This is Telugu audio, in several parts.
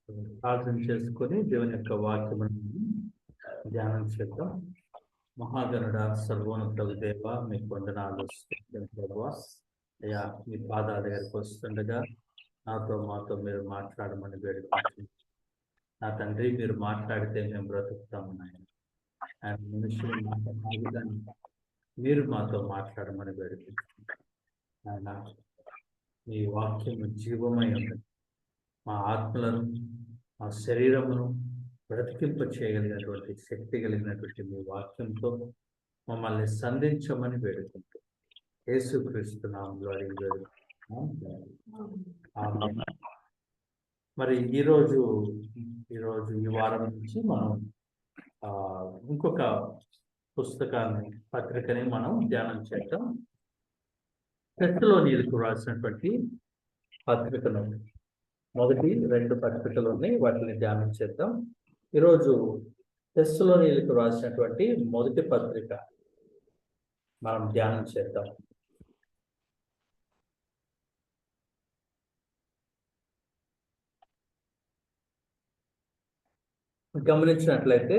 ప్రార్థన చేసుకొని దేవుని యొక్క వాక్యమును ధ్యానం చేద్దాం. మహాగణుడ సర్వోన్నత దేవ, మీకు వందనాలు ప్రభువా. అయ్యా, మీ పాదాల దగ్గరికి వస్తుండగా మాతో మీరు మాట్లాడమని వేడుకుంటున్నాను. నా తండ్రి, మీరు మాట్లాడితే మేము బ్రతుకుతాము నాయన. ఆయన మనుషులు మాట్లాడాలని మీరు మాతో మాట్లాడమని వేడుకుంటున్నాను. ఆయన మీ వాక్యము జీవమై ఉన్నది. మా ఆత్మలను, మా శరీరమును బ్రతికింప చేయగలిగినటువంటి శక్తి కలిగినటువంటి మీ వాక్యంతో మమ్మల్ని సంధించమని వేడుకుంటూ యేసుక్రీస్తు నామములో అడిగి వేడుకుంటున్నాం. ఆమేన్. మరి ఈరోజు ఈ వారం నుంచి మనం ఇంకొక పత్రికని మనం ధ్యానం చేద్దాం. తెస్సలోనీయులకు రాసినటువంటి పత్రికను, మొదటి 2 పత్రికలు ఉన్నాయి, వాటిని ధ్యానం చేద్దాం. ఈరోజు తెస్సలోనీయులకు రాసినటువంటి మొదటి పత్రిక మనం ధ్యానం చేద్దాం. గమనించినట్లయితే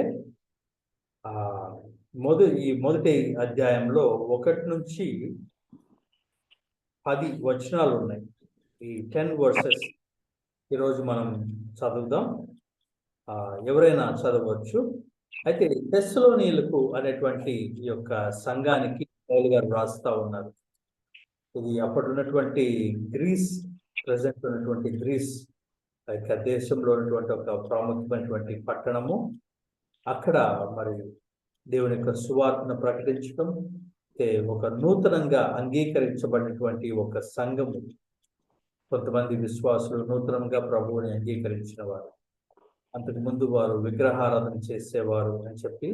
ఈ మొదటి అధ్యాయంలో 1 నుంచి 10 వచనాలు ఉన్నాయి. ఈ 10 వర్సెస్ ఈరోజు మనం చదువుదాం. ఎవరైనా చదవచ్చు. అయితే తెస్సలోనీయులకు అనేటువంటి ఈ యొక్క సంఘానికి పౌలు గారు రాస్తా ఉన్నారు. ఇది అప్పటి ఉన్నటువంటి ప్రజెంట్ ఉన్నటువంటి గ్రీస్ దేశంలో ఉన్నటువంటి ఒక ప్రాముఖ్యమైనటువంటి పట్టణము. అక్కడ మరి దేవుని యొక్క సువార్తను ప్రకటించడం, ఒక నూతనంగా అంగీకరించబడినటువంటి ఒక సంఘము. కొంతమంది విశ్వాసులు నూతనంగా ప్రభువుని అంగీకరించిన వారు, అంతకు ముందు వారు విగ్రహారాధన చేసేవారు అని చెప్పి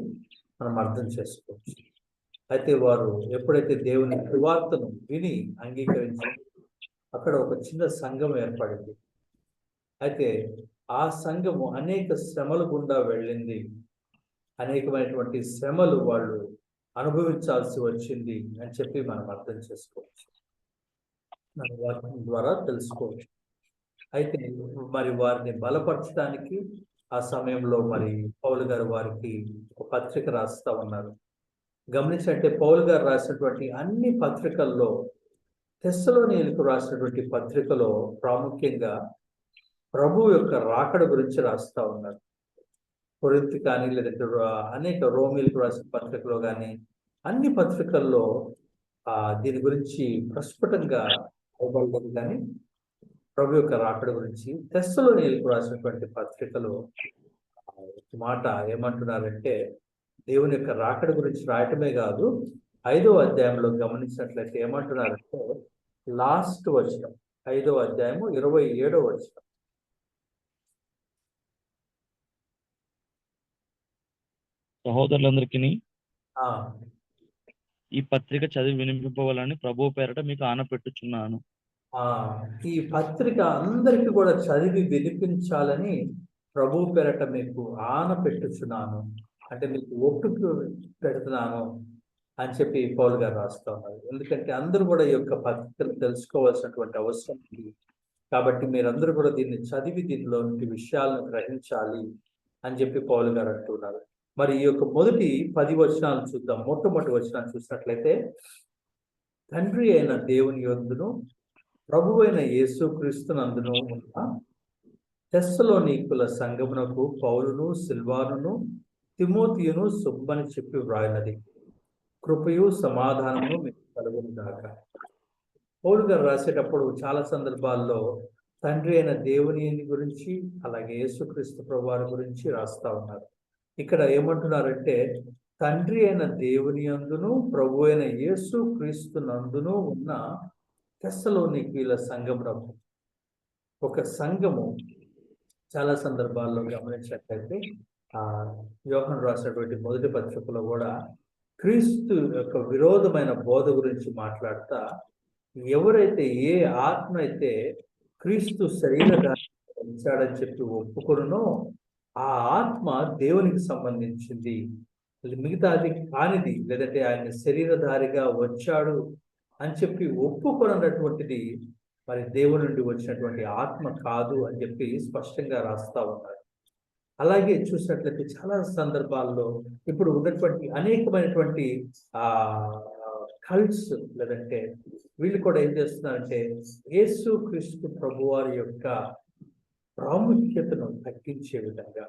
మనం అర్థం చేసుకోవచ్చు. అయితే వారు ఎప్పుడైతే దేవుని సువార్తను విని అంగీకరించి అక్కడ ఒక చిన్న సంఘం ఏర్పడింది. అయితే ఆ సంఘము అనేక శ్రమల గుండా వెళ్ళింది. అనేకమైనటువంటి శ్రమలు వాళ్ళు అనుభవించాల్సి వచ్చింది అని చెప్పి మనం అర్థం చేసుకోవచ్చు, మన వాక్యం ద్వారా తెలుసుకోవచ్చు. అయితే మరి వారిని బలపరచడానికి ఆ సమయంలో మరి పౌలు గారు వారికి ఒక పత్రిక రాస్తా ఉన్నారు. గమనించంటే పౌలు గారు రాసినటువంటి అన్ని పత్రికల్లో తెస్సలోనీయులకు రాసినటువంటి పత్రికలో ప్రాముఖ్యంగా ప్రభు యొక్క రాకడ గురించి రాస్తా ఉన్నారు. కొరింథీ కానీ, లేదంటే అనేక రోమీలకు రాసిన పత్రికలో కానీ, అన్ని పత్రికల్లో దీని గురించి ప్రస్ఫుటంగా ఇవ్వబడదు. కానీ ప్రభు యొక్క రాకడ గురించి తెస్సలోనీయులకు రాసినటువంటి పత్రికలో మాట ఏమంటున్నారంటే, దేవుని యొక్క రాకడ గురించి రాయటమే కాదు, 5వ అధ్యాయంలో గమనించినట్లయితే ఏమంటున్నారంటే, లాస్ట్ వచనం 5వ అధ్యాయము 27వ వచనం. సహోదరులందరికీ ఈ పత్రిక చదివి వినిపింపవాలని ప్రభు పేరట మీకు ఆనపెట్టుచున్నాను. ఈ పత్రిక అందరికీ కూడా చదివి వినిపించాలని ప్రభు పేరట మీకు ఆనపెట్టుచున్నాను, అంటే మీకు ఒట్టుకు పెడుతున్నాను అని చెప్పి పౌలు గారు రాస్తా ఉన్నారు. ఎందుకంటే అందరూ కూడా ఈ యొక్క పత్రికను తెలుసుకోవాల్సినటువంటి అవసరం ఉంది. కాబట్టి మీరందరూ కూడా దీన్ని చదివి దీనిలోని విషయాలను గ్రహించాలి అని చెప్పి పౌలు గారు అంటున్నారు. మరి ఈ యొక్క మొదటి 10 వచనాలు చూద్దాం. మొట్టమొదటి వచనాలు చూసినట్లయితే, తండ్రి అయిన దేవుని యందును ప్రభు అయిన యేసుక్రీస్తునందును ఉన్న తెస్సలోనీయుల సంఘమునకు పౌలును, సిల్వానును, తిమోతియును శుభమని చెప్పి వ్రాయినది. కృపయు సమాధానము మీకు కలుగును గాక. పౌలు గారు రాసేటప్పుడు చాలా సందర్భాల్లో తండ్రి అయిన దేవుని గురించి, అలాగే యేసుక్రీస్తు ప్రభువారి గురించి రాస్తా ఉన్నారు. ఇక్కడ ఏమంటున్నారంటే, తండ్రి అయిన దేవుని యందును ప్రభు అయిన యేసుక్రీస్తునందును ఉన్న తెస్సలోనీయుల సంఘమునకు. ఒక సంఘము చాలా సందర్భాల్లో గమనించినట్లయితే యోహాను రాసినటువంటి మొదటి పత్రికలో కూడా క్రీస్తు యొక్క విరోధమైన బోధ గురించి మాట్లాడుతా, ఎవరైతే ఏ ఆత్మ అయితే క్రీస్తు శరీరధారి వచ్చాడని చెప్పి ఒప్పుకొనునో ఆ ఆత్మ దేవునికి సంబంధించింది, మిగతాది కానిది, లేదంటే ఆయన శరీరధారిగా వచ్చాడు అని చెప్పి ఒప్పుకొనటువంటిది మరి దేవుని నుండి వచ్చినటువంటి ఆత్మ కాదు అని చెప్పి స్పష్టంగా రాస్తా ఉన్నారు. అలాగే చూసినట్లయితే చాలా సందర్భాల్లో ఇప్పుడు ఉన్నటువంటి అనేకమైనటువంటి ఆ కల్ట్స్ లేదంటే వీళ్ళు కూడా ఏం చేస్తున్నారంటే యేసు క్రీస్తు ప్రభువారి యొక్క ప్రాముఖ్యతను తగ్గించే విధంగా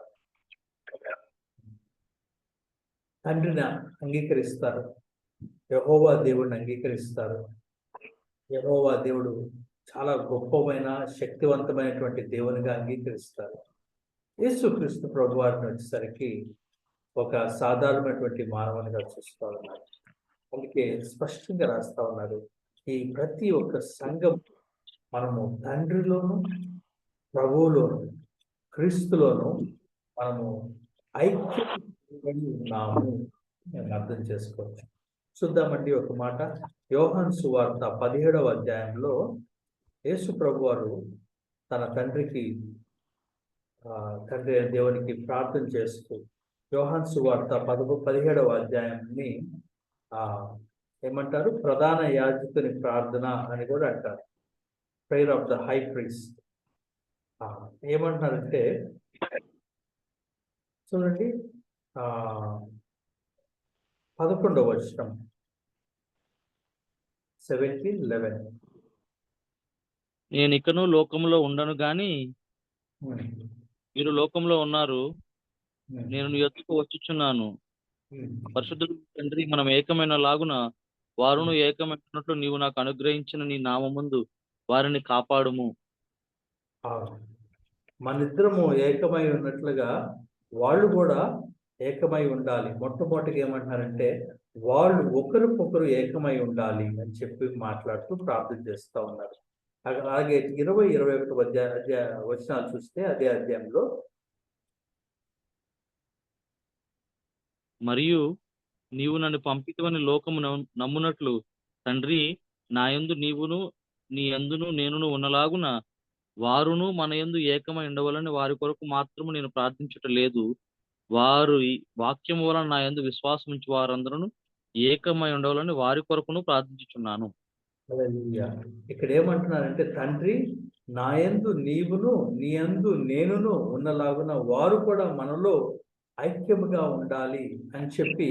తండ్రిని అంగీకరిస్తారు, యెహోవా దేవుడిని అంగీకరిస్తారు. యెహోవా దేవుడు చాలా గొప్పమైన శక్తివంతమైనటువంటి దేవునిగా అంగీకరిస్తారు. యేసుక్రీస్తు ప్రభువారిని వచ్చేసరికి ఒక సాధారణమైనటువంటి మానవునిగా చూస్తూ ఉన్నారు. అందుకే స్పష్టంగా రాస్తా ఉన్నారు, ఈ ప్రతి ఒక్క సంఘం మనము తండ్రిలోను ప్రభువులోను క్రీస్తులోను మనము ఐక్యపడి ఉన్నాము అని అర్థం చేసుకోవచ్చు. చూద్దామండి ఒక మాట. యోహాను సువార్త 17వ అధ్యాయంలో యేసు ప్రభువారు తన తండ్రికి తండ్రి దేవునికి ప్రార్థన చేస్తూ యోహాను సువార్త 17వ అధ్యాయాన్ని ఏమంటారు, ప్రధాన యాజకుని ప్రార్థన అని కూడా అంటారు, prayer of the high priest. ఏమంటారంటే చూడండి 11వ వచనం 17:11. నేను ఇకను లోకంలో ఉండను గాని మీరు లోకంలో ఉన్నారు, నేను నీ యొద్దకు వచ్చుచున్నాను. పరిశుద్ధుడు తండ్రి, మనం ఏకమైన లాగున వారును ఏకమైనట్లు నీవు నాకు అనుగ్రహించిన నీ నామముందు వారిని కాపాడుము. మనిద్దరము ఏకమై ఉన్నట్లుగా వాళ్ళు కూడా ఏకమై ఉండాలి. మొట్టమొదటిగా ఏమంటున్నారంటే వాళ్ళు ఒకరికొకరు ఏకమై ఉండాలి అని చెప్పి మాట్లాడుతూ ప్రార్థన చేస్తూ ఉన్నారు. అలాగే 20-21 వచనాలు చూస్తే అదే అధ్యాయంలో, మరియు నీవు నన్ను పంపితవని లోకము నమ్మునట్లు తండ్రి, నా యందు నీవును నీ యందును నేనును ఉన్నలాగున వారును మన యందు ఏకమై ఉండవలని వారి కొరకు మాత్రము నేను ప్రార్థించుట లేదు. వారు ఈ వాక్యము వలన నా యందు విశ్వాసం ఉంచి వారందరూ ఏకమై ఉండవాలని వారి కొరకును ప్రార్థించుచున్నాను. ఇక్కడ ఏమంటున్నారంటే తండ్రి, నా యందు నీవును నీ యందు నేనును ఉన్నలాగున వారు కూడా మనలో ఐక్యముగా ఉండాలి అని చెప్పి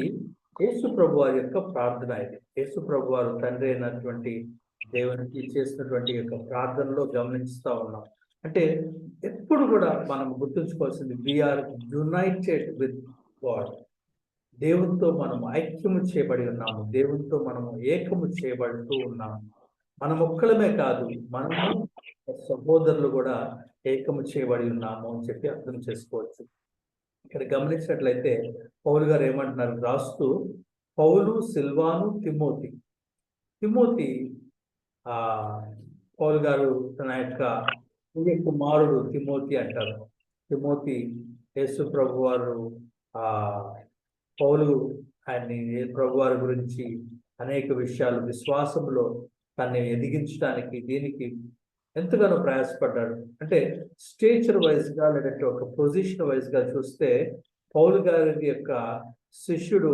యేసు ప్రభు వారి యొక్క ప్రార్థన ఇది. యేసు ప్రభు వారు తండ్రి అయినటువంటి దేవునికి చేసినటువంటి యొక్క ప్రార్థనలో గమనిస్తూ ఉన్నాం. అంటే ఎప్పుడు కూడా మనం గుర్తుంచుకోవాల్సింది, వీఆర్ యునైటెడ్ విత్ గాడ్. దేవునితో మనం ఐక్యము చేయబడి ఉన్నాము, దేవునితో మనము ఏకము చేయబడుతూ ఉన్నాము. మనం ఒక్కలమే కాదు, మనము సహోదరులు కూడా ఏకము చేయబడి ఉన్నాము అని చెప్పి అర్థం చేసుకోవచ్చు. ఇక్కడ గమనించినట్లయితే పౌలు గారు ఏమంటున్నారు రాస్తూ, పౌలు, సిల్వాను, తిమోతి పౌలు గారు తన యొక్క కుమారుడు తిమోతి అంటారు. తిమోతి యేసు ప్రభు వారు పౌలు ఆయన్ని ప్రభు వారి గురించి అనేక విషయాలు విశ్వాసంలో తన్ని ఎదిగించడానికి దీనికి ఎంతగానో ప్రయాసపడ్డాడు. అంటే స్టేచర్ వైజ్ గా లేదంటే ఒక పొజిషన్ వైజ్ గా చూస్తే పౌలు గారి యొక్క శిష్యుడు,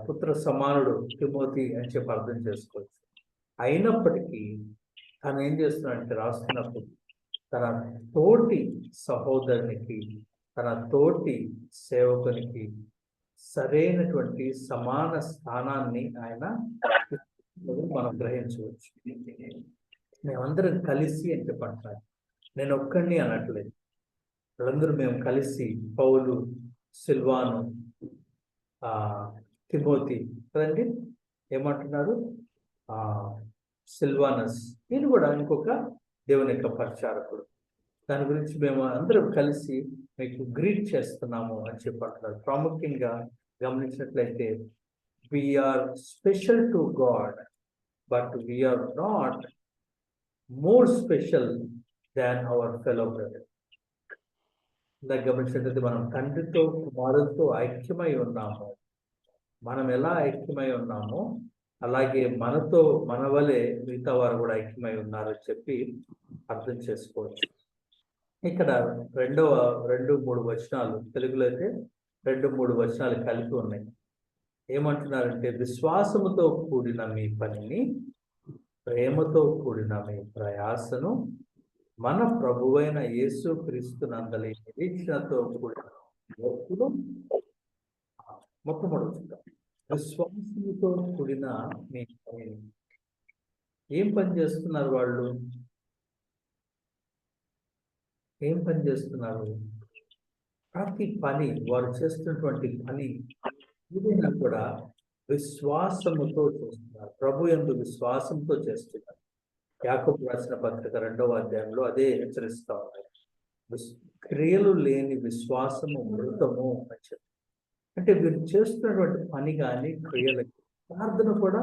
పుత్ర సమానుడు తిమోతి అని చెప్పి అర్థం చేసుకోవచ్చు. అయినప్పటికీ తను ఏం చేస్తున్నాడంటే రాస్తున్నప్పుడు తన తోటి సహోదరునికి, తన తోటి సేవకునికి సరైనటువంటి సమాన స్థానాన్ని ఆయన మనం గ్రహించవచ్చు. మేమందరం కలిసి అని చెప్పంటారు, నేను ఒక్కడిని అనట్లేదు, వాళ్ళందరూ మేము కలిసి, పౌలు, సిల్వాను, తిమోతి కదండి, ఏమంటున్నారు సిల్వానస్, నేను కూడా ఇంకొక దేవుని యొక్క పరిచారకుడు, దాని గురించి మేము అందరం కలిసి మీకు గ్రీట్ చేస్తున్నాము అని చెప్పంటున్నారు. ప్రాముఖ్యంగా గమనించినట్లయితే we are special to God, but we are not more special than our fellow brother. ఇందాక గమనించినట్లయితే మనం తండ్రితో కుమారుడితో ఐక్యమై ఉన్నాము. మనం ఎలా ఐక్యమై ఉన్నామో అలాగే మనతో మన వలె మిగతా వారు కూడా ఐక్యమై ఉన్నారు అని చెప్పి అర్థం చేసుకోవచ్చు. ఇక్కడ 2-3 వచనాలు, తెలుగులో అయితే 2-3 వచనాలు కలిపి ఉన్నాయి. ఏమంటున్నారంటే విశ్వాసముతో కూడిన మీ పనిని ప్రేమతో కూడిన మీ ప్రయాసను మన ప్రభువైన యేసు క్రీస్తునందలి నిరీక్షణతో కూడిన ఓర్పును మొట్టమొదటి విశ్వాసంతో కూడిన మీ పనిని. ఏం పని చేస్తున్నారు వాళ్ళు? ఏం పని చేస్తున్నారు? ప్రతి పని, వారు చేస్తున్నటువంటి పని ఏదైనా కూడా విశ్వాసముతో చేస్తున్నారు. ప్రభు యందు విశ్వాసంతో చేస్తున్నారు. యాకోబు రాసిన పత్రిక 2వ అధ్యాయంలో అదే హెచ్చరిస్తా ఉన్నారు. క్రియలు లేని విశ్వాసము మృతము అని చెప్పి. అంటే వీరు చేస్తున్నటువంటి పని కానీ క్రియలు, ప్రార్థన కూడా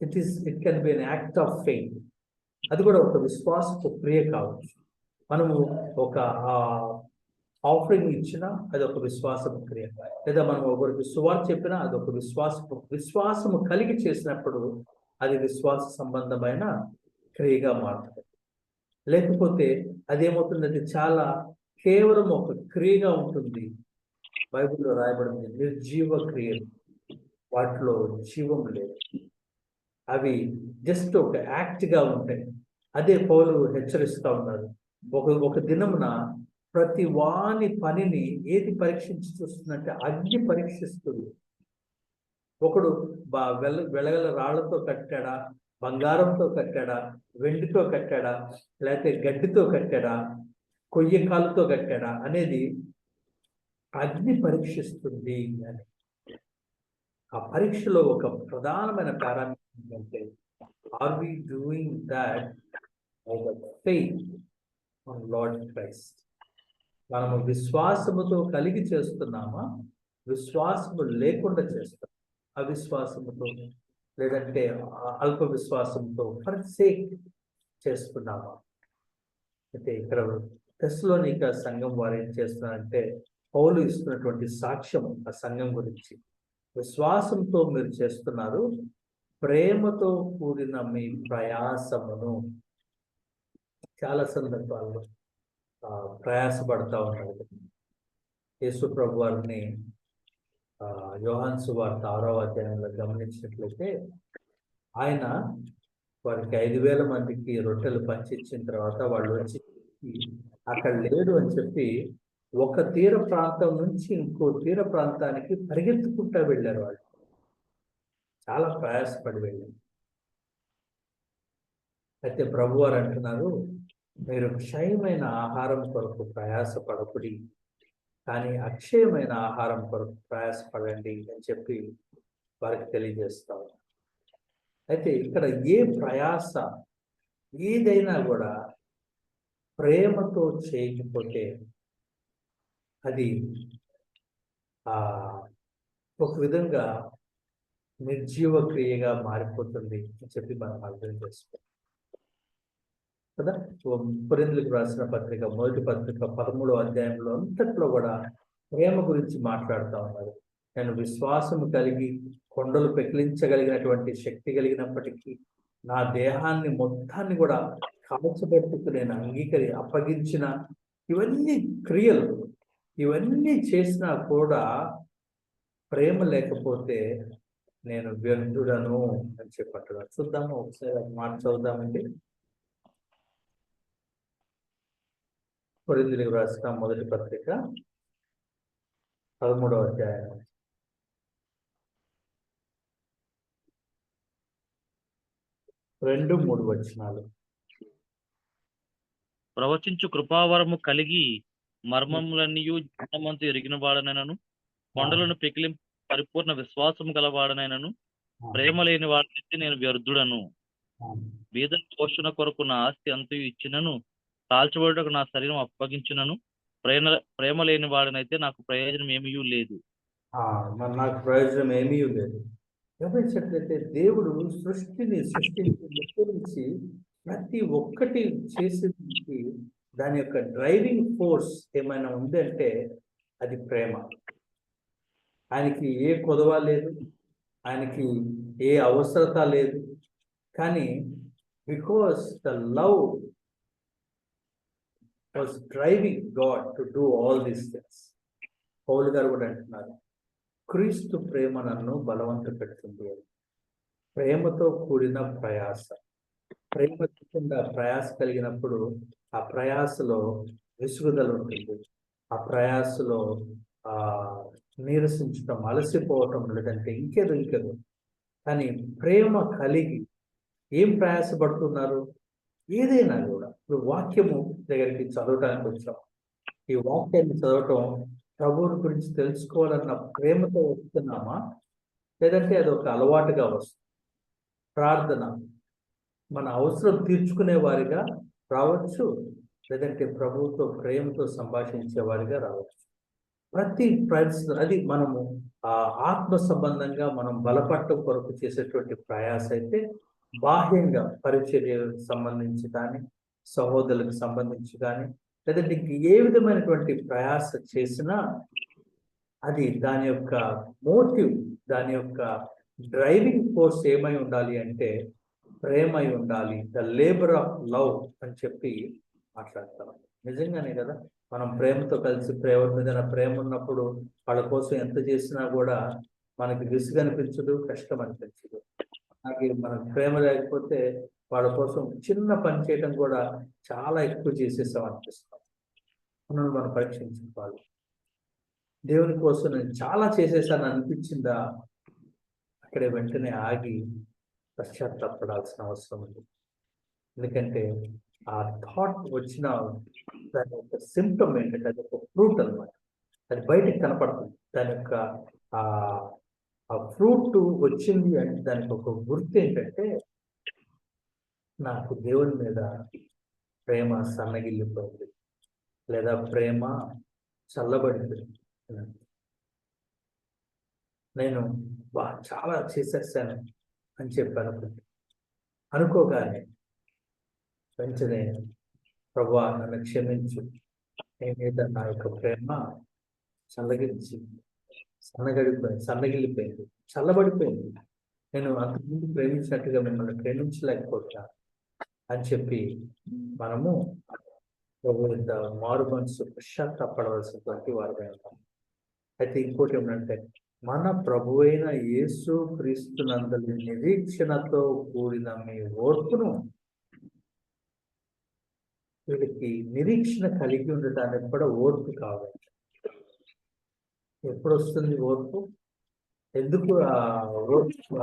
it can be an act of faith. అది కూడా ఒక విశ్వాసపు క్రియ కావచ్చు. మనము ఒక ఆఫరింగ్ ఇచ్చినా అది ఒక విశ్వాసపు క్రియ, లేదా మనం ఒకరికి సువార్త చెప్పినా అది ఒక విశ్వాసము కలిగి చేసినప్పుడు అది విశ్వాస సంబంధమైన క్రియగా మారుతుంది. లేకపోతే అదేమవుతుందంటే చాలా కేవలం ఒక క్రియగా ఉంటుంది. బైబిల్లో రాయబడింది నిర్జీవ క్రియలు, వాటిలో జీవం లేదు, అవి జస్ట్ ఒక యాక్ట్గా ఉంటాయి. అదే పౌలు హెచ్చరిస్తూ ఉన్నారు. ఒక దినమున ప్రతి వాని పనిని ఏది పరీక్షించి చూస్తుందంటే అగ్ని పరీక్షిస్తుంది. ఒకడు వెలగల రాళ్లతో కట్టాడా, బంగారంతో కట్టాడా, వెండితో కట్టాడా, లేకపోతే గడ్డితో కట్టాడా, కొయ్య కాలుతో కట్టాడా అనేది అగ్ని పరీక్షిస్తుంది అని. ఆ పరీక్షలో ఒక ప్రధానమైన పారామీటర్ ఏంటంటే, are we doing that by the faith on Lord Christ? మనము విశ్వాసముతో కలిగి చేస్తున్నామా, విశ్వాసము లేకుండా చేస్తాం? అవిశ్వాసముతో లేదంటే అల్ప విశ్వాసంతో ఫర్ సేక్ చేస్తున్నామా? అయితే ఇక్కడ తెస్సలోనిక సంఘం వారు ఏం చేస్తున్నారంటే, పౌలు ఇస్తున్నటువంటి సాక్ష్యం ఆ సంఘం గురించి. విశ్వాసంతో మీరు చేస్తున్నారు, ప్రేమతో కూడిన మీ ప్రయాసమును. చాలా సందర్భాల్లో ప్రయాసపడతా ఉన్నారు. యేసు ప్రభు వారిని యోహాను సువార్త 6వ అధ్యాయంలో గమనించినట్లయితే, ఆయన వారికి 5,000 మందికి రొట్టెలు పంచిచ్చిన తర్వాత వాళ్ళు వచ్చి అక్కడ లేడు అని చెప్పి ఒక తీర ప్రాంతం నుంచి ఇంకో తీర ప్రాంతానికి పరిగెత్తుకుంటూ వెళ్ళారు. వాళ్ళు చాలా ప్రయాసపడి వెళ్ళారు. అయితే ప్రభు వారు అంటున్నారు, మీరు క్షయమైన ఆహారం కొరకు ప్రయాసపడకుడి, కానీ అక్షయమైన ఆహారం కొరకు ప్రయాసపడండి అని చెప్పి వారికి తెలియజేస్తారు. అయితే ఇక్కడ ఏ ప్రయాస ఏదైనా కూడా ప్రేమతో చేయకపోతే అది ఒక విధంగా నిర్జీవ క్రియగా మారిపోతుంది అని చెప్పి మనం అర్థం చేసుకోవాలి కదా. కొరింథీయులకు రాసిన పత్రిక, మొదటి పత్రిక 13వ అధ్యాయంలో అంతట్లో కూడా ప్రేమ గురించి మాట్లాడుతూ ఉన్నారు. నేను విశ్వాసము కలిగి కొండలు పెకిలించగలిగినటువంటి శక్తి కలిగినప్పటికీ నా దేహాన్ని మొత్తాన్ని కూడా కాల్చబెట్టుకు నేను అప్పగించిన ఇవన్నీ క్రియలు, ఇవన్నీ చేసినా కూడా ప్రేమ లేకపోతే నేను వ్యర్థుడను అని చెప్పట్టున్నాను. చూద్దాము, ఒకసారి మాట చదువుదామండి. కొరింథీయులకు రాసిన మొదటి పత్రిక 13వ అధ్యాయం 2-3 వచనాలు. ప్రవచించు కృపావరము కలిగి మర్మములన్నీయు జ్ఞానమంతు ఎరిగిన వాడనైనను, కొండలను పెకిలిం పరిపూర్ణ విశ్వాసము గలవాడనైనను, ప్రేమ లేని వాడినైతే నేను వ్యర్థుడను. బీద పోషణ కొరకు నా ఆస్తి అంతయు ఇచ్చినను, కాల్చబడుటకు నా శరీరం అప్పగించినను, ప్రేమ లేని వాడినైతే నాకు ప్రయోజనం ఏమీ లేదు. నాకు ప్రయోజనం ఏమీ లేదు. గమనించినట్లయితే దేవుడు సృష్టించి ప్రతి ఒక్కటి చేసేందుకు దాని యొక్క డ్రైవింగ్ ఫోర్స్ ఏమైనా ఉందంటే అది ప్రేమ. ఆయనకి ఏ కొదవ లేదు, ఆయనకి ఏ అవసరత లేదు, కానీ because the love was driving God to do all these things. Paul గారు కూడా అంటున్నారు, క్రీస్తు ప్రేమ నన్ను బలవంత పెడుతుంది. ప్రేమతో కూడిన ప్రయాస. ప్రేమ లేకుండా ప్రయాస కలిగినప్పుడు ఆ ప్రయాసలో విసుగుదల ఉంటుంది. ఆ ప్రయాసలో ఆ నీరసించడం, అలసిపోవటం, లేదంటే ఇంకేదో. కానీ ప్రేమ కలిగి ఏం ప్రయాసపడుతున్నారు? ఏదైనా కూడా ఇప్పుడు వాక్యము దగ్గరికి చదవటానికి వచ్చాం. ఈ వాక్యాన్ని చదవటం ప్రభువుని గురించి తెలుసుకోవాలన్న ప్రేమతో వస్తున్నామా? లేదంటే అది ఒక అలవాటుగా వస్తుంది? ప్రార్థన మన అవసరం తీర్చుకునే వారిగా రావచ్చు, లేదంటే ప్రభువుతో ప్రేమతో సంభాషించే వారిగా రావచ్చు. ప్రతి పరిస్థితి అది మనము ఆత్మ సంబంధంగా మనం బలపడటం కొరకు చేసేటువంటి ప్రయాస అయితే బాహ్యంగా పరిచర్యకు సంబంధించి కానీ, సహోదరులకు సంబంధించి కానీ, లేదంటే ఏ విధమైనటువంటి ప్రయాస చేసినా అది దాని యొక్క మోటివ్, దాని యొక్క డ్రైవింగ్ ఫోర్స్ ఏమై ఉండాలి అంటే ప్రేమ అయి ఉండాలి. ద లేబర్ ఆఫ్ లవ్ అని చెప్పి మాట్లాడతాం. నిజంగానే కదా, మనం ప్రేమతో కలిసి ప్రేమ మీద ప్రేమ ఉన్నప్పుడు వాళ్ళ కోసం ఎంత చేసినా కూడా మనకి విసుగు అనిపించదు, కష్టం అనిపించదు. అలాగే మనకు ప్రేమ లేకపోతే వాళ్ళ కోసం చిన్న పని చేయడం కూడా చాలా ఎక్కువ చేసేసాం అనిపిస్తాం. మనం పరీక్షించుకోవాలి. దేవుని కోసం నేను చాలా చేసేసాను అనిపించిందా, అక్కడే వెంటనే ఆగి పశ్చాత్తాపడాల్సిన అవసరం ఉంది. ఎందుకంటే ఆ థాట్ వచ్చిన దాని యొక్క సిమ్టమ్ ఏంటంటే అది ఒక ఫ్రూట్ అనమాట. అది బయటికి కనపడుతుంది. దాని యొక్క ఆ ఫ్రూట్ వచ్చింది అంటే దానికి ఒక గుర్తు ఏంటంటే నాకు దేవుని మీద ప్రేమ సన్నగిల్లిపోయింది, లేదా ప్రేమ చల్లబడిపోయింది. నేను చాలా చేసేసాను అని చెప్పాను అనుకోగానే వెంటనే ప్రభువా నన్ను క్షమించు, నీ మీద నా యొక్క ప్రేమ సన్నగిల్లిపోయింది, చల్లబడిపోయింది. నేను అంతకుముందు ప్రేమించినట్టుగా మిమ్మల్ని ప్రేమించలేకపోతున్నాను అని చెప్పి మనము ప్రభు యొక్క మారు మనసు పశ్చాత్తాపడవలసినటువంటి వారిగా ఉంటాం. అయితే ఇంకోటి ఏమంటే మన ప్రభు అయిన యేసు క్రీస్తునందలి నిరీక్షణతో కూడిన మీ ఓర్పును, వీళ్ళకి నిరీక్షణ కలిగి ఉండటానికి కూడా ఓర్పు కావాలి. ఎప్పుడు వస్తుంది ఓర్పు? ఎందుకు ఆ ఓర్పు,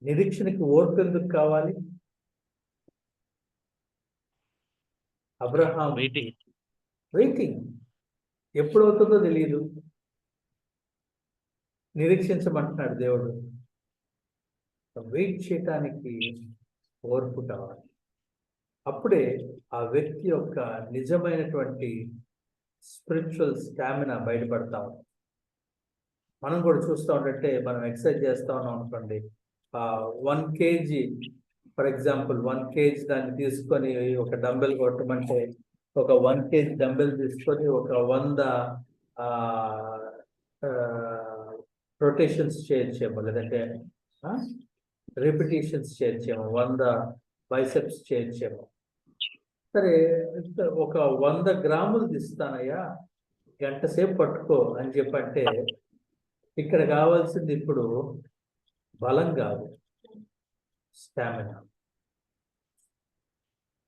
నిరీక్షణకి ఓర్పు ఎందుకు కావాలి? అబ్రహాం వెయిటింగ్ ఎప్పుడు అవుతుందో తెలియదు, నిరీక్షించమంటున్నాడు దేవుడు. వెయిట్ చేయటానికి ఓర్పు కావాలి. అప్పుడే ఆ వ్యక్తి యొక్క నిజమైనటువంటి స్పిరిచువల్ స్టామినా బయటపడతాం. మనం కూడా చూస్తూ ఉంటే మనం ఎక్సర్సైజ్ చేస్తా ఉన్నాం అనుకోండి, 1 kg ఫర్ ఎగ్జాంపుల్ 1 kg దాన్ని తీసుకొని ఒక డంబెల్ కొట్టమంటే ఒక 1 kg డంబెల్ తీసుకొని ఒక 100 రొటేషన్స్ చేయొచ్చేమో, లేదంటే రిపిటేషన్స్ చేయొచ్చేమో, 100 బైసెప్స్ చేయొచ్చేమో. సరే, ఒక 100 గ్రాములు తీస్తానయ్యా, గంట సేపు పట్టుకో అని చెప్పంటే ఇక్కడ కావాల్సింది ఇప్పుడు బలం కాదు, స్టామినా.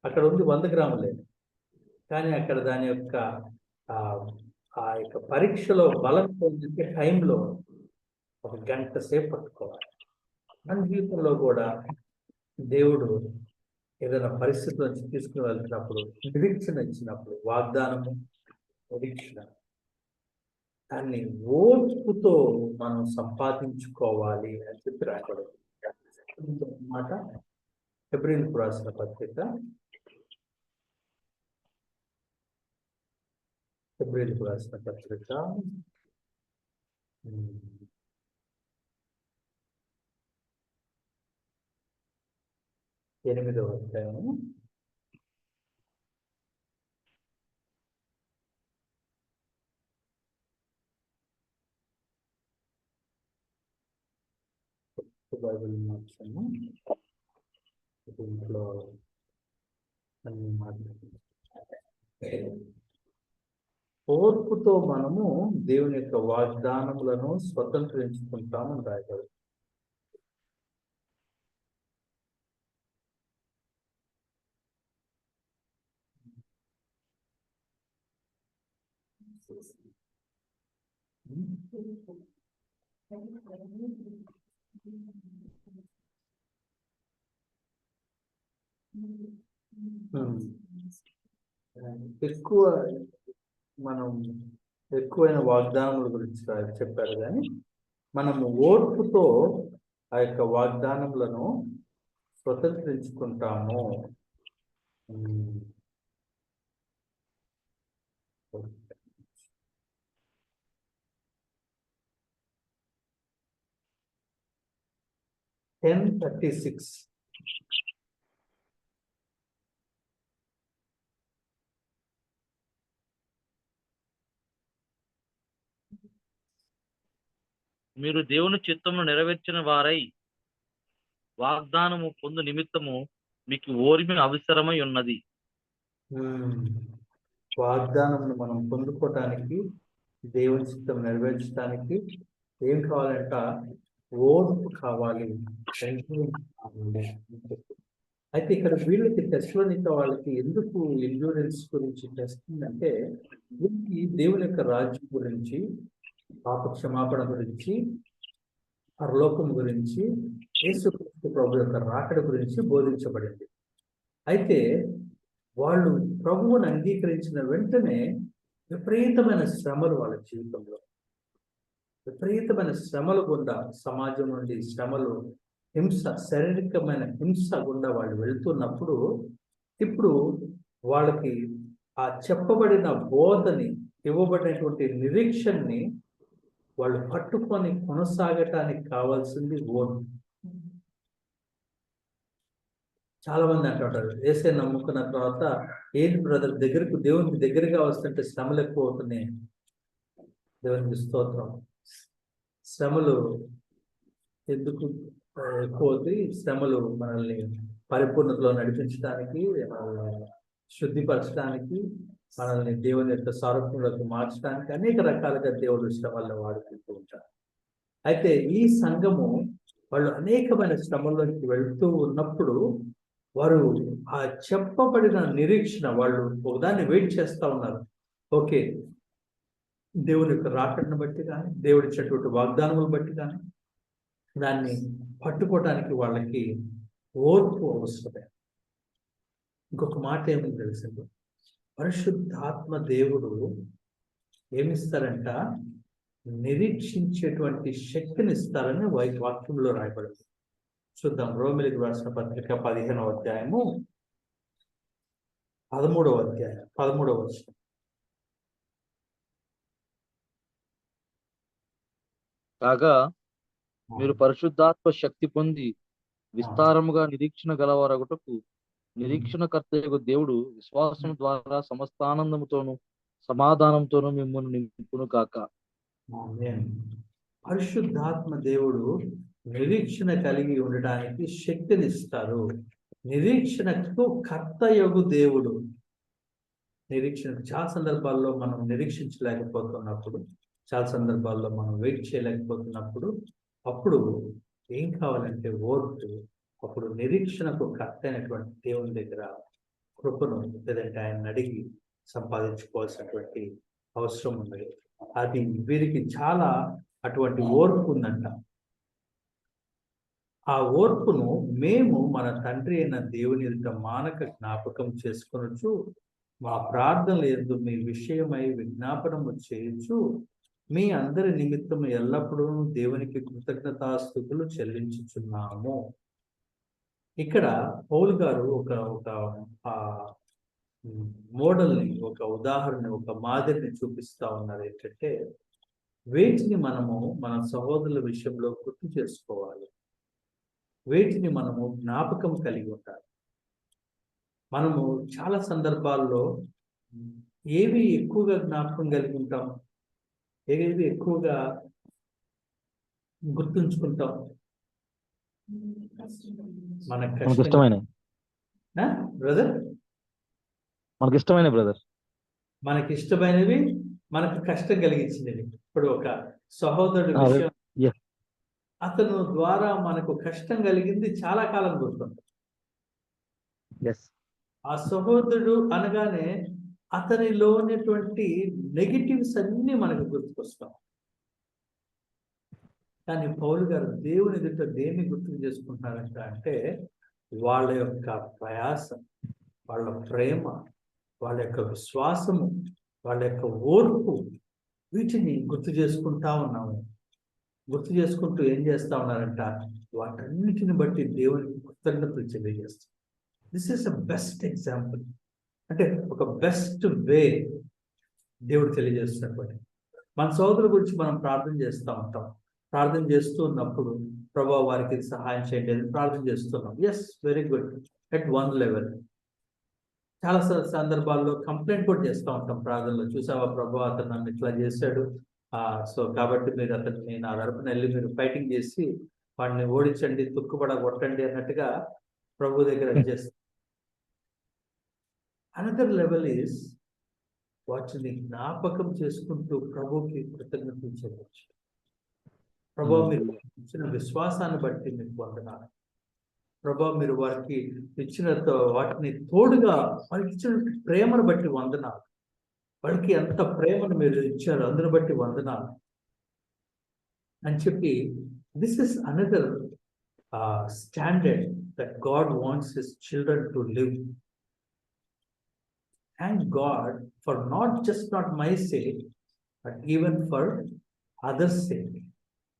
అక్కడ ఉంది 100 గ్రాములే, కానీ అక్కడ దాని యొక్క ఆ యొక్క పరీక్షలో బలం పొందితే టైంలో ఒక గంట సేపు పట్టుకోవాలి. మన జీవితంలో కూడా దేవుడు ఏదైనా పరిస్థితి నుంచి తీసుకుని వెళ్తున్నప్పుడు, నిరీక్షణ ఇచ్చినప్పుడు, వాగ్దానము నిరీక్షణ, దాన్ని ఓర్పుతో మనం సంపాదించుకోవాలి అని చెప్పి రాయబడింది అన్నమాట. హెబ్రీయులకు రాసిన పత్రిక, హెబ్రీయులకు రాసిన పత్రిక 8వ అధ్యాయము 8 బైబిల్ మార్చాము. దీంట్లో అన్ని ఓర్పుతో మనము దేవుని యొక్క వాగ్దానములను స్వతంత్రించుకుంటామని రాయబడింది. ఎక్కువ మనం ఎక్కువైన వాగ్దానముల గురించి చెప్పారు, కానీ మనము ఓర్పుతో ఆ యొక్క వాగ్దానములను స్వతంత్రించుకుంటాము. ఉమ్. 10:36. మీరు దేవుని చిత్తమును నెరవేర్చిన వారై వాగ్దానము పొందు నిమిత్తము మీకు ఓర్మి అవసరమై ఉన్నది. వాగ్దానమును మనం పొందుకోవటానికి, దేవుని చిత్తం నెరవేర్చడానికి ఏం కావాలంట? ఓర్పు కావాలి. అయితే ఇక్కడ వీళ్ళకి టెస్లోనిక వాళ్ళకి ఎందుకు ఎండ్యూరెన్స్ గురించి టెస్ట్ అంటే, వీళ్ళకి దేవుని యొక్క రాజ్యం గురించి, పాప క్షమాపణ గురించి, పరలోకం గురించి, యేసుక్రీస్తు ప్రభు యొక్క రాకడ గురించి బోధించబడింది. అయితే వాళ్ళు ప్రభువును అంగీకరించిన వెంటనే విపరీతమైన శ్రమలు వాళ్ళ జీవితంలో, విపరీతమైన శ్రమలు గుండా, సమాజం నుండి శ్రమలు, హింస, శారీరకమైన హింస గుండా వాళ్ళు వెళ్తున్నప్పుడు, ఇప్పుడు వాళ్ళకి ఆ చెప్పబడిన బోధని, ఇవ్వబడినటువంటి నిరీక్షణని వాళ్ళు పట్టుకొని కొనసాగటానికి కావాల్సింది ఓర్పు. చాలా మంది అంటుంటారు, యేసే నమ్ముకున్న తర్వాత ఏంటి బ్రదర్ దేవునికి దగ్గరగా వస్తుంటే శ్రమలు ఎక్కువ అవుతున్నాయి. దేవునికి స్తోత్రం. శ్రమలు ఎందుకు ఎక్కువ అవుతాయి? శ్రమలు మనల్ని పరిపూర్ణతలో నడిపించడానికి, మనల్ని శుద్ధిపరచడానికి, మనల్ని దేవుని యొక్క సారూప్యంలోకి మార్చడానికి అనేక రకాలుగా దేవుడు శ్రమలను వాడుకుంటూ ఉంటారు. అయితే ఈ సంఘము వాళ్ళు అనేకమైన శ్రమల్లోకి వెళ్తూ ఉన్నప్పుడు వారు ఆ చెప్పబడిన నిరీక్షణ, వాళ్ళు ఒకదాన్ని వెయిట్ చేస్తూ ఉన్నారు. ఓకే, దేవుని యొక్క రాకడను బట్టి కానీ, దేవుడి ఇచ్చేటువంటి వాగ్దానములు బట్టి కానీ, దాన్ని పట్టుకోవడానికి వాళ్ళకి ఓర్పు అవసరమే. ఇంకొక మాట ఏమని తెలిసింది, పరిశుద్ధాత్మ దేవుడు ఏమిస్తారంట? నిరీక్షించేటువంటి శక్తిని ఇస్తారని వాక్యంలో రాయబడింది. చూద్దాం. రోమిలికి రాసిన పత్రిక 15వ అధ్యాయము 13వ అధ్యాయం 13వ వచనం. కాగా మీరు పరిశుద్ధాత్మ శక్తి పొంది విస్తారముగా నిరీక్షణ గలవారగుటకు నిరీక్షణకర్తయగు దేవుడు విశ్వాసం ద్వారా సమస్త ఆనందముతోను సమాధానంతోను మిమ్మల్ని నింపును కాక. పరిశుద్ధాత్మ దేవుడు నిరీక్షణ కలిగి ఉండడానికి శక్తినిస్తారు. నిరీక్షణకు కర్తయగు దేవుడు. నిరీక్షణ చాలా సందర్భాల్లో మనం నిరీక్షించలేకపోతున్నప్పుడు, చాలా సందర్భాల్లో మనం వెయిట్ చేయలేకపోతున్నప్పుడు, అప్పుడు ఏం కావాలంటే ఓర్పు. అప్పుడు నిరీక్షణకు కర్త అయినటువంటి దేవుని దగ్గర కృపను, లేదంటే ఆయన అడిగి సంపాదించుకోవాల్సినటువంటి అవసరం ఉంది. అది వీరికి చాలా అటువంటి ఓర్పు ఉందంట. ఆ ఓర్పును మేము మన తండ్రి అయిన దేవుని ఎదుట మానక జ్ఞాపకం చేసుకొనొచ్చు, మా ప్రార్థనలు యందు మీ విషయమై విజ్ఞాపనము చేయొచ్చు, మీ అందరి నిమిత్తం ఎల్లప్పుడూ దేవునికి కృతజ్ఞతాస్తుతులు చెల్లించుచున్నాము. ఇక్కడ పౌలు గారు ఒక మోడల్ని, ఒక ఉదాహరణ, ఒక మాదిరిని చూపిస్తా ఉన్నారు. ఏంటంటే, వేటిని మనము మన సహోదరుల విషయంలో గుర్తు చేసుకోవాలి, వేటిని మనము జ్ఞాపకం కలిగి ఉండాలి. మనము చాలా సందర్భాల్లో ఏవి ఎక్కువగా జ్ఞాపకం కలిగి ఉంటాం, ఏవి ఎక్కువగా గుర్తుంచుకుంటాం? మనకు ఇష్టమైన బ్రదర్, మనకి ఇష్టమైనవి, మనకు కష్టం కలిగించినవి. ఇప్పుడు ఒక సహోదరుడి విషయం, అతను ద్వారా మనకు కష్టం కలిగింది చాలా కాలం గుర్తుంది. ఆ సహోదరుడు అనగానే అతనిలో ఉన్నటువంటి నెగిటివ్స్ అన్నీ మనకు గుర్తుకొస్తాం. కానీ పౌలు గారు దేవుని ఎదుట దేన్ని గుర్తు చేసుకుంటున్నారంట అంటే వాళ్ళ యొక్క ప్రయాసం, వాళ్ళ ప్రేమ, వాళ్ళ యొక్క విశ్వాసము, వాళ్ళ యొక్క ఓర్పు, వీటిని గుర్తు చేసుకుంటా ఉన్నాము. గుర్తు చేసుకుంటూ ఏం చేస్తా ఉన్నారంట, వాటన్నిటిని బట్టి దేవునికి కృతజ్ఞతలు తెలియజేస్తాం. This is a best example. అంటే ఒక బెస్ట్ వే దేవుడు తెలియజేస్తున్నటువంటి. మన సోదరుల గురించి మనం ప్రార్థన చేస్తూ ఉంటాం. ప్రార్థన చేస్తూ ఉన్నప్పుడు ప్రభా వారికి సహాయం చేయండి అని ప్రార్థన చేస్తున్నాం. Yes, very good at one level. చాలా సందర్భాల్లో కంప్లైంట్ కూడా చేస్తూ ఉంటాం ప్రార్థనలో. చూసావా ప్రభా, అతను నన్ను ఇట్లా చేశాడు, సో కాబట్టి మీరు అతన్ని నా తరపున వెళ్ళి మీరు ఫైటింగ్ చేసి వాడిని ఓడించండి, తుక్కుపడ కొట్టండి అన్నట్టుగా ప్రభు దగ్గర చేస్తాం. అనదర్ లెవెల్ ఈస్ వాటిని జ్ఞాపకం చేసుకుంటూ ప్రభుకి కృతజ్ఞతలు చెల్లించు. ప్రభా, మీరు ఇచ్చిన విశ్వాసాన్ని బట్టి మీకు వందనాలు. ప్రభా, మీరు వారికి ఇచ్చిన వాటిని తోడుగా వారికి ఇచ్చిన ప్రేమను బట్టి వందనాలు. వాళ్ళకి ఎంత ప్రేమను మీరు ఇచ్చారు, అందుని బట్టి వందనాలు అని చెప్పి, this is another standard that God wants his children to live. Thank God for not my sake, but even for others' sake.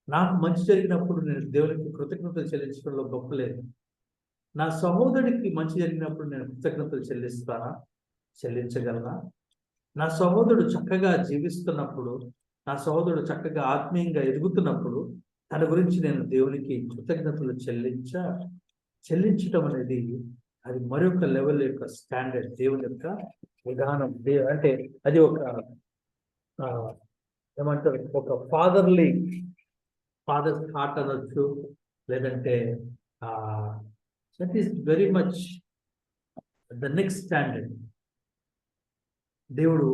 నాకు మంచి జరిగినప్పుడు నేను దేవునికి కృతజ్ఞతలు చెల్లించడంలో గొప్ప లేదు. నా సహోదరుడికి మంచి జరిగినప్పుడు నేను కృతజ్ఞతలు చెల్లించగలనా? నా సహోదరుడు చక్కగా జీవిస్తున్నప్పుడు, నా సహోదరుడు చక్కగా ఆత్మీయంగా ఎదుగుతున్నప్పుడు తన గురించి నేను దేవునికి కృతజ్ఞతలు చెల్లించడం అనేది అది మరొక లెవెల్ యొక్క స్టాండర్డ్, దేవుని యొక్క విధానం. అంటే అది ఒక ఏమంటారు, ఒక ఫాదర్ హార్ట్ అనొచ్చు, లేదంటే that is very much the next standard. దేవుడు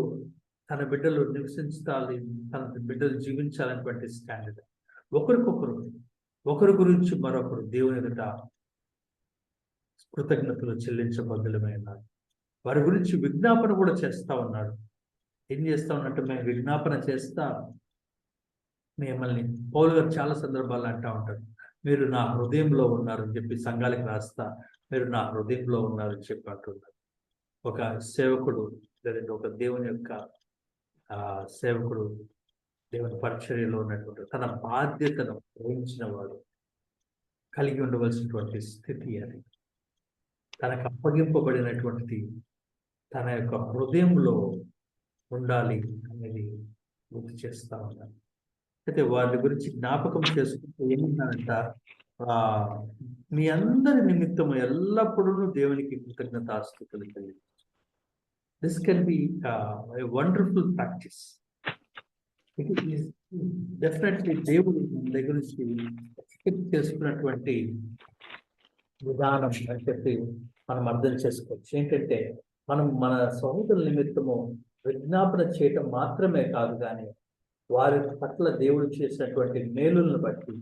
తన బిడ్డలు నివసించాలి, తన బిడ్డలు జీవించాలనేటువంటి స్టాండర్డ్. ఒకరి గురించి మరొకరు దేవుని ఎదుట కృతజ్ఞతలు చెల్లించబద్దులమై ఉన్నారు. వారి గురించి విజ్ఞాపన కూడా చేస్తా ఉన్నాడు. ఏం చేస్తా ఉన్నట్టు, మేము విజ్ఞాపన చేస్తా మిమ్మల్ని. పౌలు గారు చాలా సందర్భాలు అంటూ ఉంటారు, మీరు నా హృదయంలో ఉన్నారని చెప్పి సంఘాలకు రాస్తా, మీరు నా హృదయంలో ఉన్నారని చెప్పి అంటున్నారు. ఒక సేవకుడు లేదంటే ఒక దేవుని యొక్క సేవకుడు దేవుని పరిచర్యలో ఉన్నటువంటి తన బాధ్యతను గ్రహించిన వాడు కలిగి ఉండవలసినటువంటి స్థితి అది. తనకు అప్పగింపబడినటువంటి తన యొక్క హృదయంలో ఉండాలి అనేది గుర్తు చేస్తా ఉన్నాను. అయితే వారి గురించి జ్ఞాపకం చేసుకుంటూ ఏమన్నారంట, మీ అందరి నిమిత్తము ఎల్లప్పుడూ దేవునికి కృతజ్ఞతాస్తుతులు చెల్లించు. This can be a wonderful practice. It is definitely దేవుడు దగ్గర నుంచి ఎక్స్పెక్ట్ చేసుకున్నటువంటి విధానం అని చెప్పి మనం అర్థం చేసుకోవచ్చు. ఏంటంటే మనం మన సహోదరుల నిమిత్తము విజ్ఞాపన చేయటం మాత్రమే కాదు, కానీ వారి పట్ల దేవుడు చేసినటువంటి మేలులను బట్టి,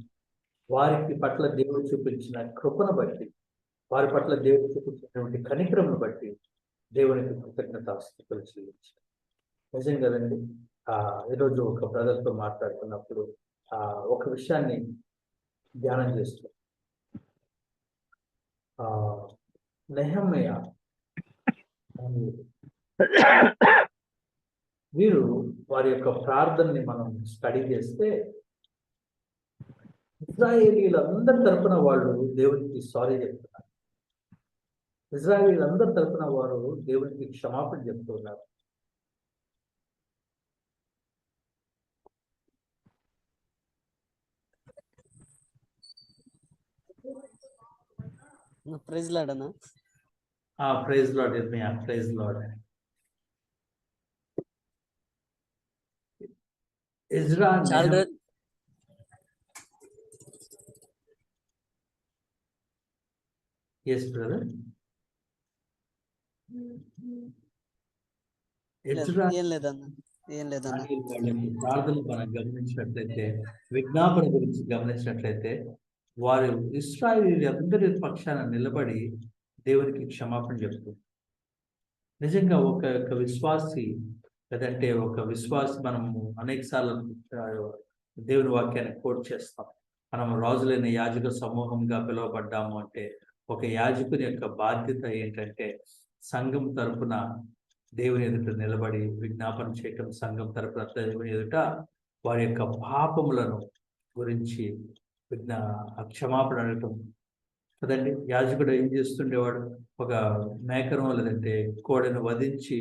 వారికి పట్ల దేవుడు చూపించిన కృపను బట్టి, వారి పట్ల దేవుడు చూపించినటువంటి కనికరమును బట్టి దేవునికి కృతజ్ఞతాస్తుతులు చెల్లించారు. నిజం కదండి. ఈరోజు ఒక బ్రదర్తో మాట్లాడుతున్నప్పుడు ఒక విషయాన్ని ధ్యానం చేస్తూ, నెహెమ్యా వీరు వారి యొక్క ప్రార్థనని మనం స్టడీ చేస్తే, ఇశ్రాయేలీలందరి తరపున వాళ్ళు దేవునికి సారీ చెప్తున్నారు. ఇశ్రాయేలీలందరి తరపున వారు దేవునికి క్షమాపణ చెప్తున్నారు. ప్రైజ్ లార్డ్ అన్న. Praise Lord Irmiya, praise Lord. Ezra yes brother. Ezra ఏం లేదన్న. ప్రార్థనలు మనం గమనించినట్లయితే, విజ్ఞాపన గురించి గమనించినట్లయితే, వారు ఇశ్రాయేలీయులందరి పక్షాన నిలబడి దేవునికి క్షమాపణ చెప్తారు. నిజంగా ఒక విశ్వాసి, లేదంటే ఒక విశ్వాసి మనము అనేక సార్లు దేవుని వాక్యాన్ని కోట్ చేస్తాం. మనం రాజులైన యాజక సమూహంగా పిలువబడ్డాము అంటే ఒక యాజకుని యొక్క బాధ్యత ఏంటంటే సంఘం తరపున దేవుని ఎదుట నిలబడి విజ్ఞాపన చేయటం, సంఘం తరపున దేవుని ఎదుట వారి యొక్క పాపములను గురించి క్షమాపణ అడగటం కదండి. యాజకుడు ఏం చేస్తుండేవాడు? ఒక మేకను లేదంటే కోడెను వధించి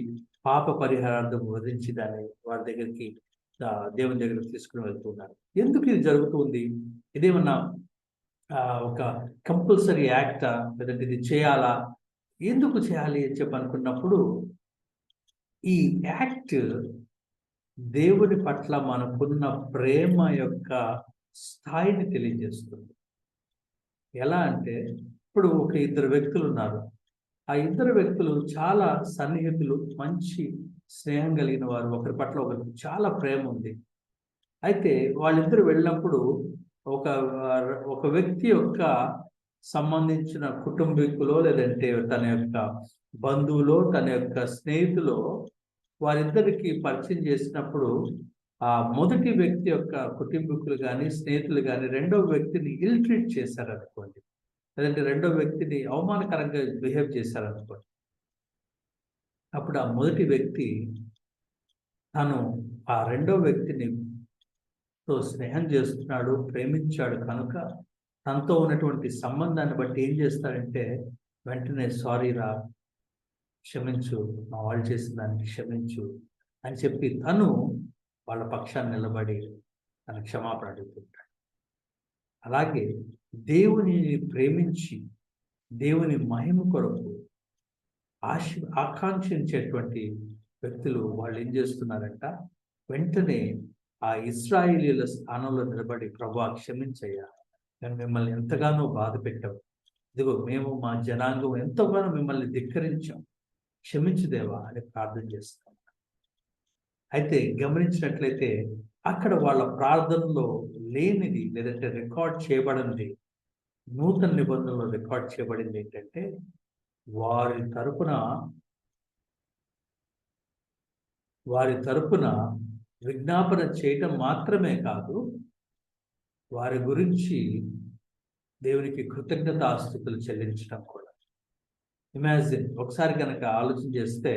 పాప పరిహారార్థం వధించి దాన్ని వారి దగ్గరికి దేవుని దగ్గరికి తీసుకుని వెళ్తున్నారు. ఎందుకు ఇది జరుగుతుంది? ఇదేమన్నా ఒక కంపల్సరీ యాక్టా, లేదంటే ఇది చేయాలా, ఎందుకు చేయాలి అని చెప్పి అనుకున్నప్పుడు ఈ యాక్ట్ దేవుని పట్ల మనకున్న ప్రేమ యొక్క స్థాయిని తెలియజేస్తుంది. ఎలా అంటే ఇప్పుడు ఒక ఇద్దరు వ్యక్తులు ఉన్నారు. ఆ ఇద్దరు వ్యక్తులు చాలా సన్నిహితులు, మంచి స్నేహం కలిగిన వారు, ఒకరి పట్ల ఒకరికి చాలా ప్రేమ ఉంది. అయితే వాళ్ళిద్దరు వెళ్ళినప్పుడు ఒక వ్యక్తి యొక్క సంబంధించిన కుటుంబీకులో లేదంటే తన యొక్క బంధువులో తన యొక్క స్నేహితులో వారిద్దరికి పరిచయం చేసినప్పుడు ఆ మొదటి వ్యక్తి యొక్క కుటుంబీకులు కానీ స్నేహితులు కానీ రెండవ వ్యక్తిని ఇల్ ట్రీట్ చేశారనుకోండి, లేదంటే రెండవ వ్యక్తిని అవమానకరంగా బిహేవ్ చేశారనుకోండి, అప్పుడు ఆ మొదటి వ్యక్తి తను ఆ రెండవ వ్యక్తిని స్నేహం చేస్తున్నాడు, ప్రేమించాడు కనుక తనతో ఉన్నటువంటి సంబంధాన్ని బట్టి ఏం చేస్తాడంటే వెంటనే సారీ రా, క్షమించు, మా వాళ్ళు చేసిన దానికి క్షమించు అని చెప్పి తను వాళ్ళ పక్షాన్ని నిలబడి తన క్షమాపణ అడుగుతుంటాడు. అలాగే దేవుని ప్రేమించి దేవుని మహిమ కొరకు ఆకాంక్షించేటువంటి వ్యక్తులు వాళ్ళు ఏం చేస్తున్నారంట, వెంటనే ఆ ఇశ్రాయేలీయుల స్థానంలో నిలబడి ప్రభువా క్షమించయ్యా, నేను మిమ్మల్ని ఎంతగానో బాధ పెట్టాం, ఇదిగో మేము మా జనాంగం ఎంతగానో మిమ్మల్ని ధిక్కరించాం, క్షమించు దేవా అని ప్రార్థన చేస్తాం. అయితే గమనించినట్లయితే అక్కడ వాళ్ళ ప్రార్థనలో లేనిది, లేదంటే రికార్డ్ చేయబడింది, నూతన నిబంధనలో రికార్డ్ చేయబడింది ఏంటంటే వారి తరపున విజ్ఞాపన చేయటం మాత్రమే కాదు, వారి గురించి దేవునికి కృతజ్ఞతాస్తుతులు చెల్లించడం కూడా. ఇమాజిన్, ఒకసారి కనుక ఆలోచన చేస్తే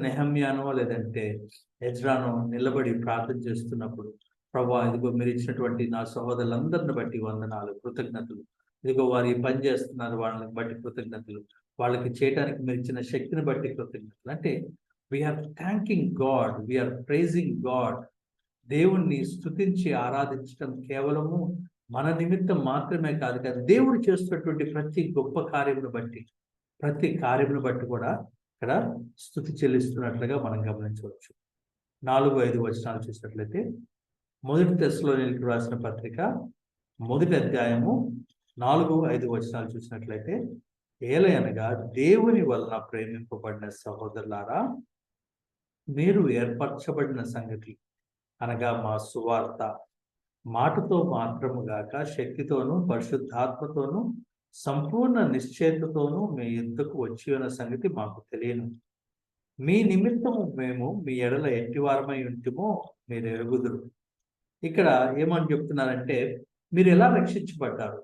నెహమ్యానో లేదంటే ఎజ్రానో నిలబడి ప్రార్థన చేస్తున్నప్పుడు, ప్రభువా ఇదిగో మీరు ఇచ్చినటువంటి నా సహోదరులందరిని బట్టి వందనాలు, కృతజ్ఞతలు, ఇదిగో వారు ఈ పని చేస్తున్నారు వాళ్ళని బట్టి కృతజ్ఞతలు, వాళ్ళకి చేయడానికి మీరు ఇచ్చిన శక్తిని బట్టి కృతజ్ఞతలు. అంటే we are thanking God, we are praising God. దేవుణ్ణి స్తుతించి ఆరాధించడం కేవలము మన నిమిత్తం మాత్రమే కాదు కదా, దేవుడు చేస్తున్నటువంటి ప్రతి గొప్ప కార్యమును బట్టి కూడా ఇక్కడ స్తుతి చెల్లిస్తున్నట్లుగా మనం గమనించవచ్చు. 4-5 వచనాలు చూసినట్లయితే, మొదటి తెస్సలోనికీయులకు రాసిన పత్రిక 1వ అధ్యాయము 4-5 వచనాలు చూసినట్లయితే, ఏలయనగా దేవుని వలన ప్రేమింపబడిన సహోదరులారా, మీరు ఏర్పరచబడిన సంగతి అనగా మా సువార్త మాటతో మాత్రము గాక శక్తితోనూ పరిశుద్ధాత్మతోనూ సంపూర్ణ నిశ్చయతతోనూ మీ యుద్ధకు వచ్చి ఉన్న సంగతి మాకు తెలియను. మీ నిమిత్తము మేము మీ ఎడల ఎట్టివారమై ఉంటిమో మీరు ఎరుగుదురు. ఇక్కడ ఏమని చెప్తున్నారంటే, మీరు ఎలా రక్షించబడ్డారు?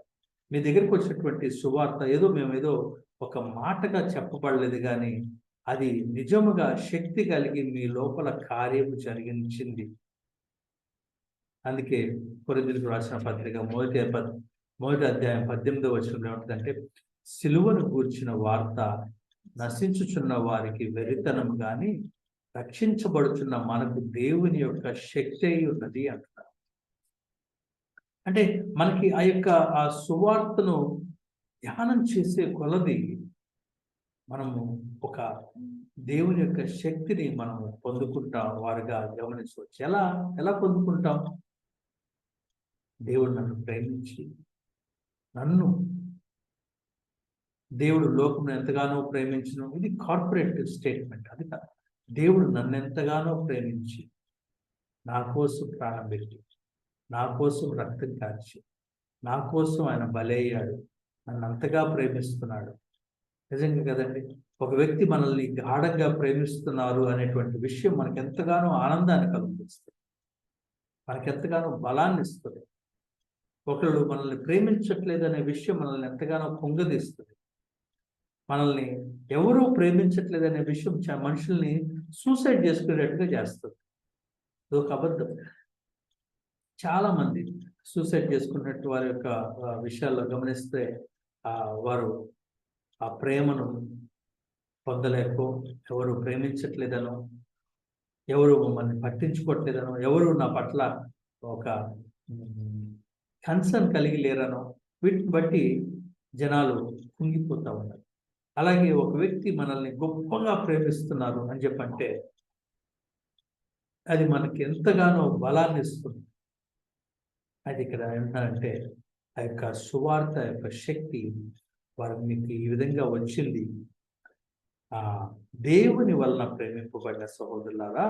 మీ దగ్గరికి వచ్చినటువంటి సువార్త మేమేదో ఒక మాటగా చెప్పబడలేదు, కానీ అది నిజముగా శక్తి కలిగి మీ లోపల కార్యము జరిగించింది. అందుకే కొరింథీయులకు రాసిన పత్రిక 1వ అధ్యాయం 18వ వచనంలో ఏముంటుందంటే, సిలువను గూర్చిన వార్త నశించుచున్న వారికి వెరితనము గాని రక్షించబడుచున్న మనకు దేవుని యొక్క శక్తి అయి ఉన్నది అంటున్నారు. అంటే మనకి ఆ సువార్తను ధ్యానం చేసే కొలది మనము ఒక దేవుని యొక్క శక్తిని మనము పొందుకుంటాం వారుగా గమనించవచ్చు. ఎలా పొందుకుంటాం? దేవుడు నన్ను ప్రేమించి, దేవుడు లోకం ఎంతగానో ప్రేమించును, ఇది కార్పొరేట్ స్టేట్మెంట్, అది కాదు. దేవుడు నన్ను ఎంతగానో ప్రేమించి నా కోసం ప్రాణం పెట్టి, నా కోసం రక్తం కార్చి, నా కోసం ఆయన బలయ్యాడు, నన్ను అంతగా ప్రేమిస్తున్నాడు, నిజంగా కదండి. ఒక వ్యక్తి మనల్ని గాఢంగా ప్రేమిస్తున్నారు అనేటువంటి విషయం మనకు ఎంతగానో ఆనందాన్ని కలుగజేస్తుంది, మనకెంతగానో బలాన్ని ఇస్తుంది. ఒకళ్ళు మనల్ని ప్రేమించట్లేదు అనే విషయం మనల్ని ఎంతగానో కుంగదీస్తుంది. మనల్ని ఎవరూ ప్రేమించట్లేదు అనే విషయం మనుషుల్ని సూసైడ్ చేసుకునేట్టుగా చేస్తుంది. ఇదొక అబద్ధం. చాలా మంది సూసైడ్ చేసుకున్నట్టు వారి యొక్క విషయాల్లో గమనిస్తే వారు ఆ ప్రేమను పొందలేకో, ఎవరు ప్రేమించట్లేదనో, ఎవరు మమ్మల్ని పట్టించుకోవట్లేదనో, ఎవరు నా పట్ల ఒక కన్సర్న్ కలిగి లేరనో, వీటిని బట్టి జనాలు కుంగిపోతూ ఉన్నారు. అలాగే ఒక వ్యక్తి మనల్ని గొప్పగా ప్రేమిస్తున్నారు అని చెప్పంటే అది మనకి ఎంతగానో బలాన్ని ఇస్తుంది. అది ఇక్కడ ఏమంటారంటే ఆ యొక్క సువార్త యొక్క శక్తి వారు మీకు ఈ విధంగా వచ్చింది. దేవుని వలన ప్రేమింపబడిన సహోదరులారా,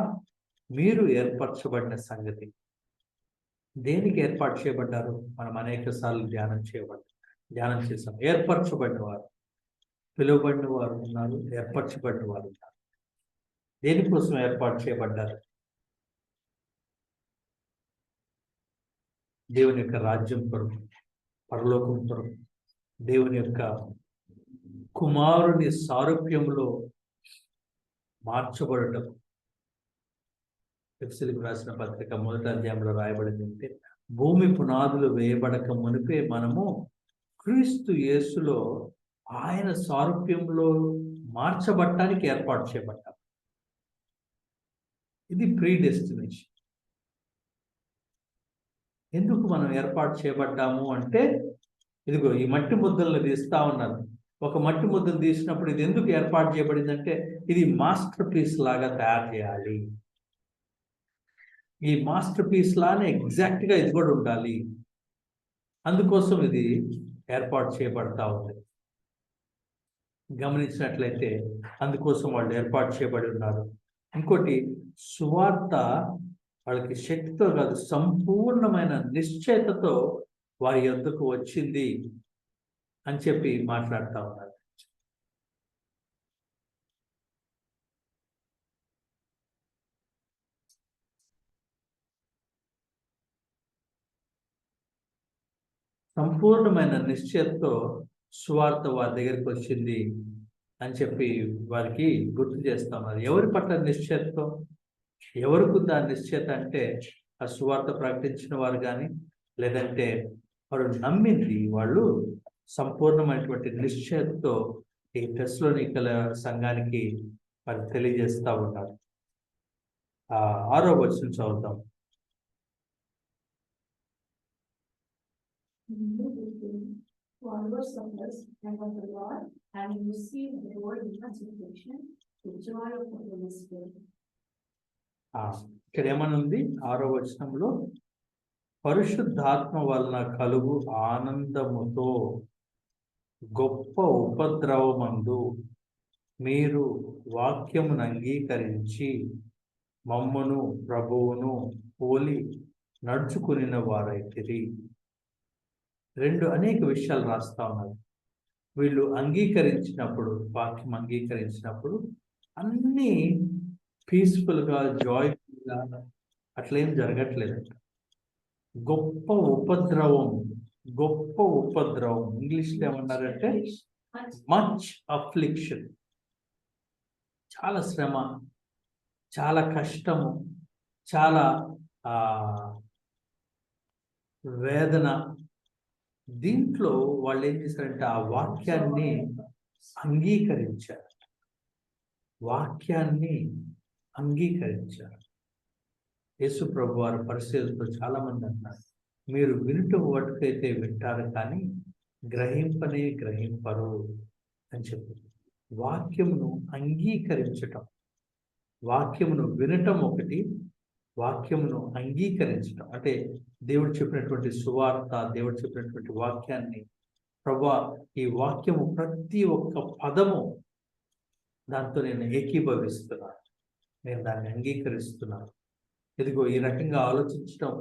మీరు ఏర్పరచబడిన సంగతి. దేనికి ఏర్పాటు చేయబడ్డారు? మనం అనేక సార్లు ధ్యానం చేసాం. ఏర్పరచబడిన వారు, పిలువబడిన వారు ఉన్నారు, ఏర్పరచబడిన వారు ఉన్నారు. దేనికోసం ఏర్పాటు చేయబడ్డారు? దేవుని యొక్క రాజ్యం కొరకు, పరలోకం కొరకు, దేవుని యొక్క కుమారుని సారూప్యంలో మార్చబడటం. ఎఫెసీయులకు రాసిన పత్రిక 1వ అధ్యాయంలో రాయబడింది అంటే, భూమి పునాదులు వేయబడక మునిపే మనము క్రీస్తు యేసులో ఆయన సారూప్యంలో మార్చబడటానికి ఏర్పాటు చేయబడ్డాం. ఇది ప్రీ డెస్టినేషన్. ఎందుకు మనం ఏర్పాటు చేయబడ్డాము అంటే, ఇదిగో ఈ మట్టి ముద్దలను తీస్తా ఉన్నారు. ఒక మట్టి ముద్దను తీసినప్పుడు ఇది ఎందుకు ఏర్పాటు చేయబడిందంటే, ఇది మాస్టర్ పీస్ లాగా తయారు చేయాలి. ఈ మాస్టర్ పీస్ లానే ఎగ్జాక్ట్గా ఇది కూడా ఉండాలి. అందుకోసం ఇది ఏర్పాటు చేయబడతా ఉంది. గమనించినట్లయితే అందుకోసం వాళ్ళు ఏర్పాటు చేయబడి ఉన్నారు. ఇంకోటి, సువార్త వాళ్ళకి శక్తితో కాదు, సంపూర్ణమైన నిశ్చయతతో వారి యొద్దకు వచ్చింది అని చెప్పి మాట్లాడుతూ ఉన్నారు. సంపూర్ణమైన నిశ్చయతతో సువార్త వారి దగ్గరికి వచ్చింది అని చెప్పి వారికి గుర్తు చేస్తా ఉన్నారు. ఎవరి పట్ల నిశ్చయతతో? ఎవరికి ఉంది ఆ నిశ్చయత అంటే, ఆ సువార్త ప్రకటించిన వారు కానీ, లేదంటే వారు నమ్మింది వాళ్ళు సంపూర్ణమైనటువంటి నిశ్చయతతో ఈ తెస్సలోనికల సంఘానికి వారు తెలియజేస్తూ ఉన్నారు. 6వ వచనం చదువుతాం. Followers of us and of the Lord, having received the word of consolation, the joy of the Holy Spirit. ఇక్కడ ఏమనుంది? 6వ వచనంలో, పరిశుద్ధాత్మ వలన కలుగు ఆనందముతో గొప్ప ఉపద్రవమందు మీరు వాక్యమును అంగీకరించి మమ్మును ప్రభువును పోలి నడుచుకునిన వారైతిరి. అనేక విషయాలు రాస్తా ఉన్నారు. వీళ్ళు అంగీకరించినప్పుడు, వాక్యం అంగీకరించినప్పుడు అన్నీ పీస్ఫుల్గా, జాయ్ఫుల్గా అట్లేం జరగట్లేదంట. గొప్ప ఉపద్రవం. ఇంగ్లీష్లో ఏమన్నారంటే మచ్ అఫ్లిక్షన్. చాలా శ్రమ, చాలా కష్టము, చాలా వేదన. దీంట్లో వాళ్ళు ఏం చేశారంటే ఆ వాక్యాన్ని అంగీకరించారు. యేసు ప్రభు వారు పరిశీలనతో చాలా మంది అన్నారు, మీరు వినుట వాటికైతే వింటారు కానీ గ్రహింపరు అని చెప్పి. వాక్యమును అంగీకరించటం, వాక్యమును వినటం ఒకటి, వాక్యమును అంగీకరించటం అంటే దేవుడు చెప్పినటువంటి సువార్త, దేవుడు చెప్పినటువంటి వాక్యాన్ని, ప్రభువా ఈ వాక్యము ప్రతి ఒక్క పదము దాంతో నేను ఏకీభవిస్తున్నాను, నేను దాన్ని అంగీకరిస్తున్నాను. ఇదిగో ఈ రకంగా ఆలోచించటం